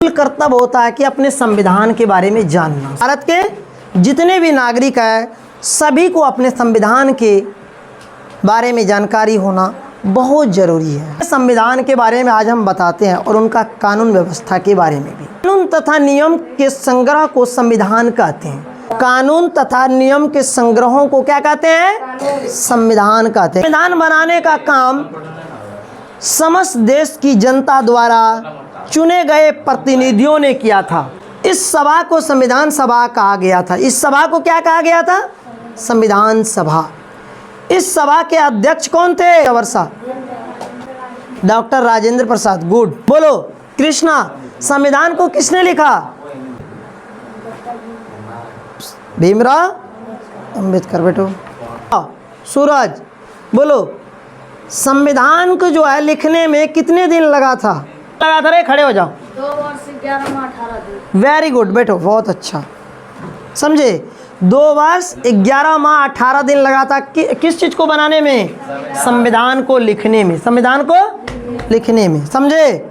कर्तव्य होता है कि अपने संविधान के बारे में जानना। भारत के जितने भी नागरिक हैं सभी को अपने संविधान के बारे में जानकारी होना बहुत ज़रूरी है। संविधान के बारे में आज हम बताते हैं और उनका कानून व्यवस्था के बारे में भी। कानून तथा नियम के संग्रह को संविधान कहते हैं। कानून तथा नियम के संग्रहों को क्या कहते हैं? संविधान कहते हैं। संविधान बनाने का काम समस्त देश की जनता द्वारा चुने गए प्रतिनिधियों ने किया था। इस सभा को संविधान सभा कहा गया था। इस सभा को क्या कहा गया था? संविधान सभा। इस सभा के अध्यक्ष कौन थे? वर्षा डॉक्टर राजेंद्र प्रसाद। गुड। बोलो कृष्णा, संविधान को किसने लिखा? भीमराव अंबेडकर। बेटो सूरज बोलो, संविधान को जो है लिखने में कितने दिन लगा था? रे खड़े हो जाओ। 2 वर्ष 11 माह 18 दिन। वेरी गुड बेटो, बहुत अच्छा समझे। 2 वर्ष 11 माह 18 दिन लगा था किस चीज़ को बनाने में? संविधान को लिखने में। संविधान को लिखने में, समझे।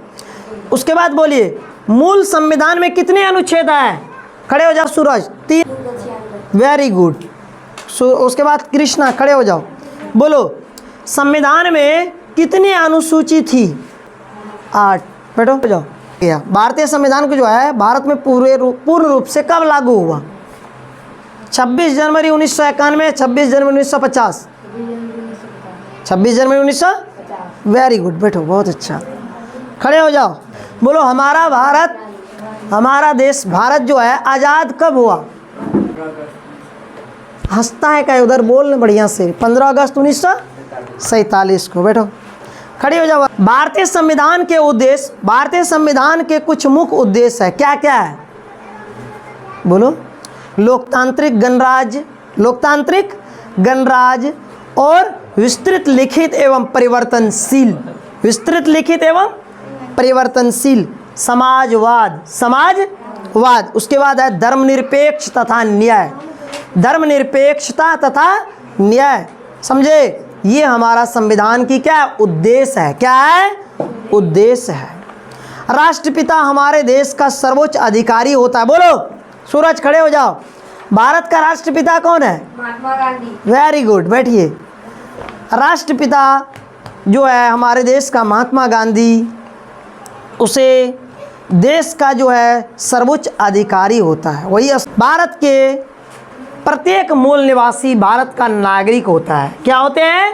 उसके बाद बोलिए, मूल संविधान में कितने अनुच्छेद हैं? खड़े हो जाओ सूरज। 3। Very good. उसके बाद कृष्णा खड़े हो जाओ। बोलो, संविधान में कितनी अनुसूची थी? 8। बैठो हो जाओ। भारतीय संविधान को जो है भारत में पूर्ण रूप से कब लागू हुआ? 26 जनवरी 1991, 26 जनवरी 1950, 26 जनवरी 1950। Very good. बैठो, बहुत अच्छा। खड़े हो जाओ। बोलो, हमारा देश भारत जो है आज़ाद कब हुआ? हंसता है क्या उधर? बोल बढ़िया से। 15 अगस्त 1947 को। बैठो, खड़े हो जाओ। भारतीय संविधान के उद्देश्य, भारतीय संविधान के कुछ मुख्य उद्देश्य है। क्या क्या है? बोलो। लोकतांत्रिक गणराज्य और विस्तृत लिखित एवं परिवर्तनशील समाजवाद। उसके बाद है धर्मनिरपेक्ष तथा न्याय। समझे, ये हमारा संविधान की क्या उद्देश्य है? क्या है? उद्देश्य है। राष्ट्रपिता हमारे देश का सर्वोच्च अधिकारी होता है। बोलो सूरज, खड़े हो जाओ। भारत का राष्ट्रपिता कौन है? महात्मा गांधी। Very good. बैठिए। राष्ट्रपिता जो है हमारे देश का महात्मा गांधी, उसे देश का जो है सर्वोच्च अधिकारी होता है। वही भारत के प्रत्येक मूल निवासी भारत का नागरिक होता है। क्या होते हैं?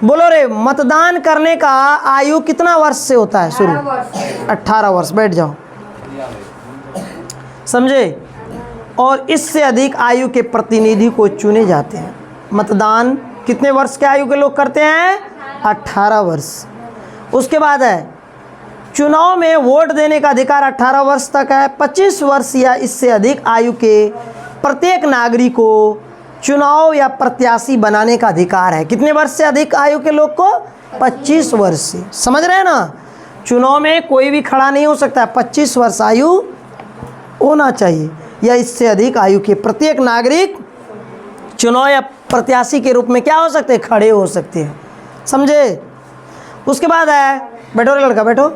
बोलो रे। मतदान करने का आयु कितना वर्ष से होता है? शुरू 18 वर्ष। बैठ जाओ, समझे। और इससे अधिक आयु के प्रतिनिधि को चुने जाते हैं। मतदान कितने वर्ष के आयु के लोग करते हैं? 18 वर्ष। उसके बाद है चुनाव में वोट देने का अधिकार 18 वर्ष तक है। 25 वर्ष या इससे अधिक आयु के प्रत्येक नागरिक को चुनाव या प्रत्याशी बनाने का अधिकार है। कितने वर्ष से अधिक आयु के लोग को? 25 वर्ष से। समझ रहे हैं ना? चुनाव में कोई भी खड़ा नहीं हो सकता है। 25 वर्ष आयु होना चाहिए या इससे अधिक आयु के प्रत्येक नागरिक चुनाव या प्रत्याशी के रूप में क्या हो सकते हैं? खड़े हो सकते हैं। समझे। उसके बाद है, बैठो रे लड़का बैठो।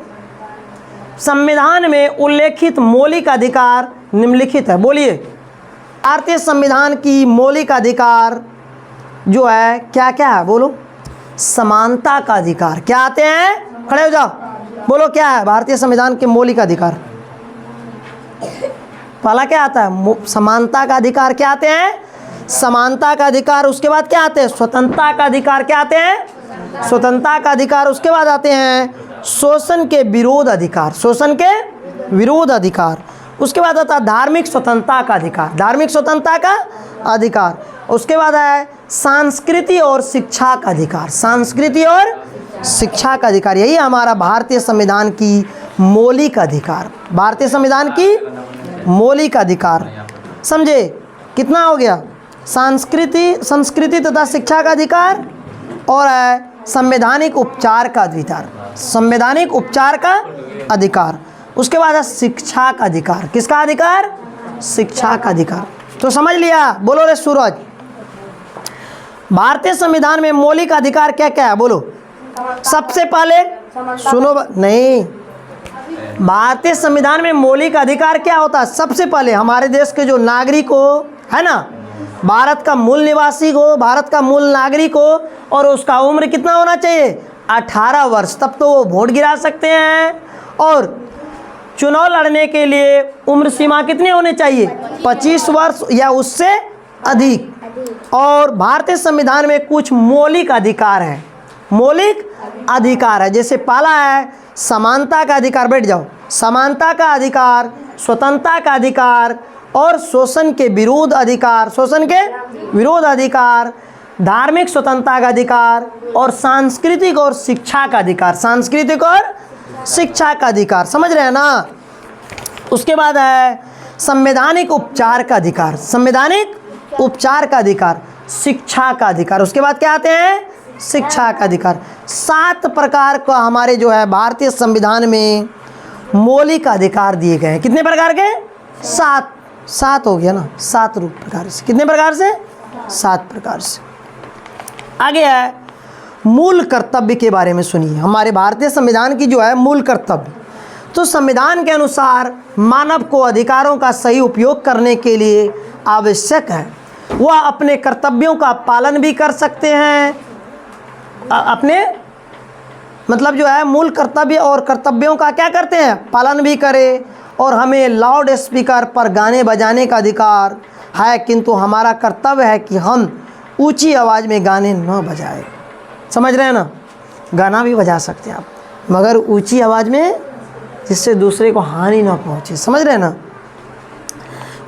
संविधान में उल्लेखित मौलिक अधिकार निम्नलिखित है। बोलिए, भारतीय संविधान की मौलिक अधिकार जो है क्या क्या है? बोलो। समानता का अधिकार। क्या आते हैं? खड़े हो जाओ। बोलो, क्या है भारतीय संविधान के मौलिक अधिकार? पहला क्या आता है? समानता का अधिकार। क्या आते हैं? समानता का अधिकार। उसके बाद क्या आते हैं? स्वतंत्रता का अधिकार। क्या आते हैं? स्वतंत्रता का अधिकार। उसके बाद आते हैं शोषण के विरोध अधिकार। शोषण के विरोध अधिकार। उसके बाद आता है धार्मिक स्वतंत्रता का अधिकार। धार्मिक स्वतंत्रता का अधिकार। उसके बाद है संस्कृति और शिक्षा का अधिकार। संस्कृति और शिक्षा का अधिकार। यही हमारा भारतीय संविधान की मौलिक अधिकार। भारतीय संविधान की मौलिक अधिकार। समझे? कितना हो गया? संस्कृति तथा शिक्षा का अधिकार और है संवैधानिक उपचार का अधिकार। संवैधानिक उपचार का अधिकार। उसके बाद है शिक्षा का अधिकार। किसका अधिकार? शिक्षा का अधिकार। तो समझ लिया? बोलो रे सूरज। भारतीय संविधान में मौलिक अधिकार क्या क्या है? बोलो। सबसे पहले सुनो, नहीं भारतीय संविधान में मौलिक अधिकार क्या होता है? सबसे पहले हमारे देश के जो नागरिक हो, है ना, भारत का मूल निवासी हो, भारत का मूल नागरिक हो, और उसका उम्र कितना होना चाहिए? 18 वर्ष, तब तो वो वोट गिरा सकते हैं। और चुनाव लड़ने के लिए उम्र सीमा कितनी होनी चाहिए? 25 वर्ष या उससे अधिक। और भारतीय संविधान में कुछ मौलिक अधिकार है, मौलिक अधिकार है, जैसे पहला है समानता का अधिकार, बैठ जाओ, समानता का अधिकार, स्वतंत्रता का अधिकार, और शोषण के विरोध अधिकार, शोषण के विरोध अधिकार, धार्मिक स्वतंत्रता का अधिकार, और सांस्कृतिक और शिक्षा का अधिकार, सांस्कृतिक और शिक्षा का अधिकार। समझ रहे हैं ना? उसके बाद है संवैधानिक उपचार का अधिकार, संवैधानिक उपचार का अधिकार, शिक्षा का अधिकार। उसके बाद क्या आते हैं? शिक्षा का अधिकार। 7 प्रकार का हमारे जो है भारतीय संविधान में मौलिक अधिकार दिए गए हैं। कितने प्रकार के? 7 हो गया ना, 7 रूप प्रकार से। कितने प्रकार से? 7 प्रकार से। आगे है मूल कर्तव्य के बारे में सुनिए। हमारे भारतीय संविधान की जो है मूल कर्तव्य, तो संविधान के अनुसार मानव को अधिकारों का सही उपयोग करने के लिए आवश्यक है वह अपने कर्तव्यों का पालन भी कर सकते हैं, अपने मतलब जो है मूल कर्तव्य और कर्तव्यों का क्या करते हैं? पालन भी करें। और हमें लाउड स्पीकर पर गाने बजाने का अधिकार है, किंतु हमारा कर्तव्य है कि हम ऊंची आवाज़ में गाने न बजाएं। समझ रहे हैं ना? गाना भी बजा सकते हैं आप, मगर ऊंची आवाज़ में, जिससे दूसरे को हानि न पहुंचे। समझ रहे हैं ना?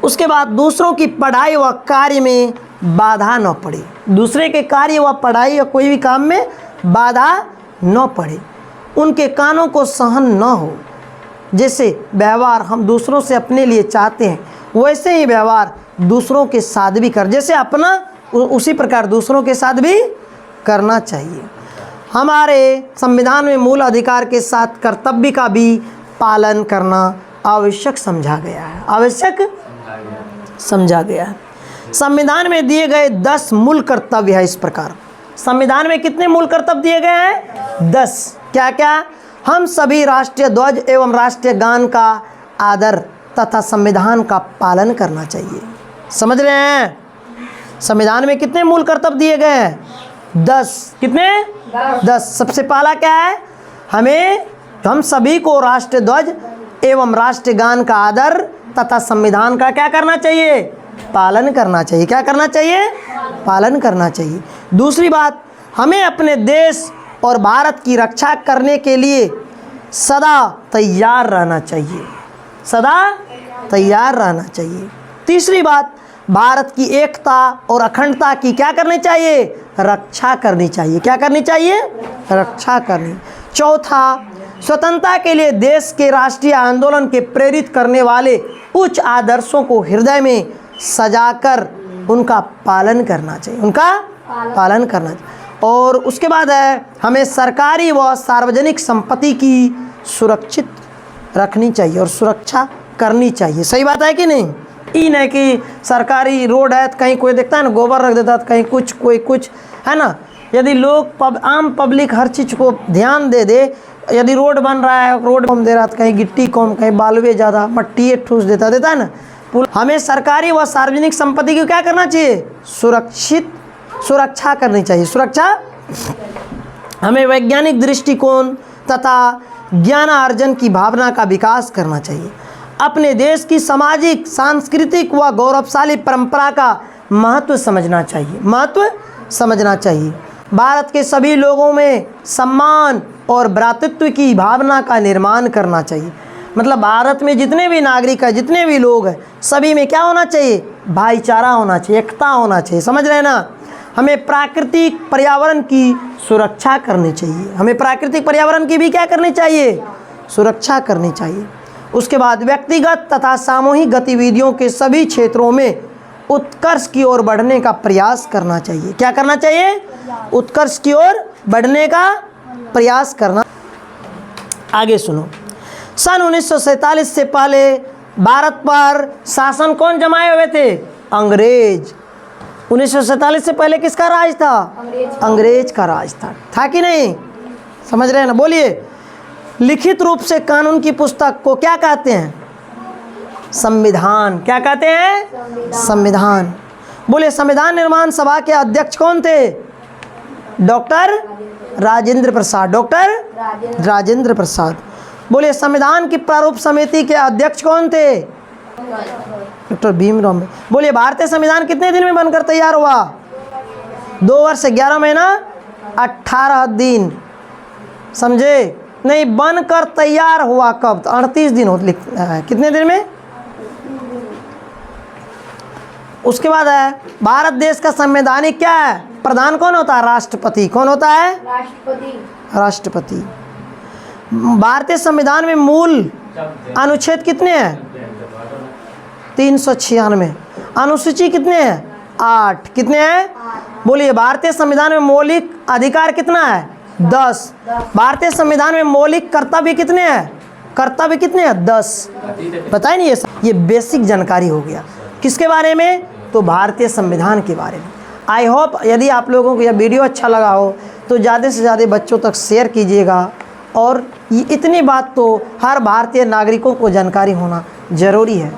उसके बाद दूसरों की पढ़ाई व कार्य में बाधा न पड़े, दूसरे के कार्य व पढ़ाई या कोई भी काम में बाधा न पड़े, उनके कानों को सहन न हो। जैसे व्यवहार हम दूसरों से अपने लिए चाहते हैं, वैसे ही व्यवहार दूसरों के साथ भी कर, जैसे अपना उसी प्रकार दूसरों के साथ भी करना चाहिए। हमारे संविधान में मूल अधिकार के साथ कर्तव्य का भी पालन करना आवश्यक समझा गया है, आवश्यक समझा गया है। संविधान में दिए गए 10 मूल कर्तव्य है इस प्रकार। संविधान में कितने मूल कर्तव्य दिए गए हैं? 10। क्या क्या? हम सभी राष्ट्रीय ध्वज एवं राष्ट्रीय गान का आदर तथा संविधान का पालन करना चाहिए। समझ रहे हैं? संविधान में कितने मूल कर्तव्य दिए गए हैं? 10। कितने? 10। सबसे पहला क्या है? हम सभी को राष्ट्रीय ध्वज एवं राष्ट्रीय गान का आदर तथा संविधान का क्या करना चाहिए? पालन करना चाहिए। क्या करना चाहिए? पालन करना चाहिए। दूसरी बात, हमें अपने देश और भारत की रक्षा करने के लिए सदा तैयार रहना चाहिए, सदा तैयार रहना चाहिए। तीसरी बात, भारत की एकता और अखंडता की क्या करनी चाहिए? रक्षा करनी चाहिए। क्या करनी चाहिए? रक्षा करनी। चौथा, स्वतंत्रता के लिए देश के राष्ट्रीय आंदोलन के प्रेरित करने वाले उच्च आदर्शों को हृदय में सजाकर उनका पालन करना चाहिए, उनका पालन करना चाहिए। और उसके बाद है हमें सरकारी व सार्वजनिक संपत्ति की सुरक्षित रखनी चाहिए और सुरक्षा करनी चाहिए। सही बात है कि नहीं? ये नहीं कि सरकारी रोड है तो कहीं कोई देखता है ना गोबर रख देता है, कहीं कुछ कोई कुछ, है ना? यदि लोग आम पब्लिक हर चीज़ को ध्यान दे दे, यदि रोड बन रहा है, रोड कम दे रहा है, कहीं गिट्टी कम, कहीं बालुए ज़्यादा, मट्टी ठूस देता है ना। हमें सरकारी व सार्वजनिक संपत्ति की क्या करना चाहिए? सुरक्षा करनी चाहिए। सुरक्षा। हमें वैज्ञानिक दृष्टिकोण तथा ज्ञान अर्जन की भावना का विकास करना चाहिए। अपने देश की सामाजिक, सांस्कृतिक व गौरवशाली परंपरा का महत्व समझना चाहिए, महत्व समझना चाहिए। भारत के सभी लोगों में सम्मान और भ्रातृत्व की भावना का निर्माण करना चाहिए। मतलब भारत में जितने भी नागरिक हैं, जितने भी लोग हैं, सभी में क्या होना चाहिए? भाईचारा होना चाहिए, एकता होना चाहिए। समझ रहे हैं ना? हमें प्राकृतिक पर्यावरण की सुरक्षा करनी चाहिए। हमें प्राकृतिक पर्यावरण की भी क्या करनी चाहिए? सुरक्षा करनी चाहिए। उसके बाद व्यक्तिगत तथा सामूहिक गतिविधियों के सभी क्षेत्रों में उत्कर्ष की ओर बढ़ने का प्रयास करना चाहिए। क्या करना चाहिए? उत्कर्ष की ओर बढ़ने का प्रयास करना। आगे सुनो। सन 1947 से पहले भारत पर शासन कौन जमाए हुए थे? अंग्रेज। 1947 से पहले किसका राज था? अंग्रेज का राज था कि नहीं? समझ रहे हैं ना? बोलिए। लिखित रूप से कानून की पुस्तक को क्या कहते हैं? संविधान। क्या कहते हैं? संविधान। बोलिए संविधान निर्माण सभा के अध्यक्ष कौन थे? डॉक्टर राजेंद्र प्रसाद। डॉक्टर राजेंद्र प्रसाद। बोलिए संविधान की प्रारूप समिति के अध्यक्ष कौन थे? डॉक्टर भीमराव अम्बेडकर। बोलिए भारतीय संविधान कितने दिन में बनकर तैयार हुआ? 2 वर्ष 11 महीना 18 दिन। समझे? नहीं, बनकर तैयार हुआ कब? तो 38 दिन हो लिखा है। कितने दिन में? उसके बाद है भारत देश का संवैधानिक क्या है? प्रधान कौन होता है? राष्ट्रपति। कौन होता है? राष्ट्रपति। राष्ट्रपति। भारतीय संविधान में मूल अनुच्छेद कितने हैं? 396। अनुसूची कितने हैं? 8। कितने हैं? बोलिए भारतीय संविधान में मौलिक अधिकार कितना है? 10। भारतीय संविधान में मौलिक कर्तव्य कितने हैं? कर्तव्य कितने हैं? 10। पता ही नहीं ये बेसिक जानकारी हो गया। किसके बारे में? तो भारतीय संविधान के बारे में। आई होप यदि आप लोगों को यह वीडियो अच्छा लगा हो तो ज़्यादा से ज़्यादा बच्चों तक शेयर कीजिएगा, और इतनी बात तो हर भारतीय नागरिकों को जानकारी होना ज़रूरी है।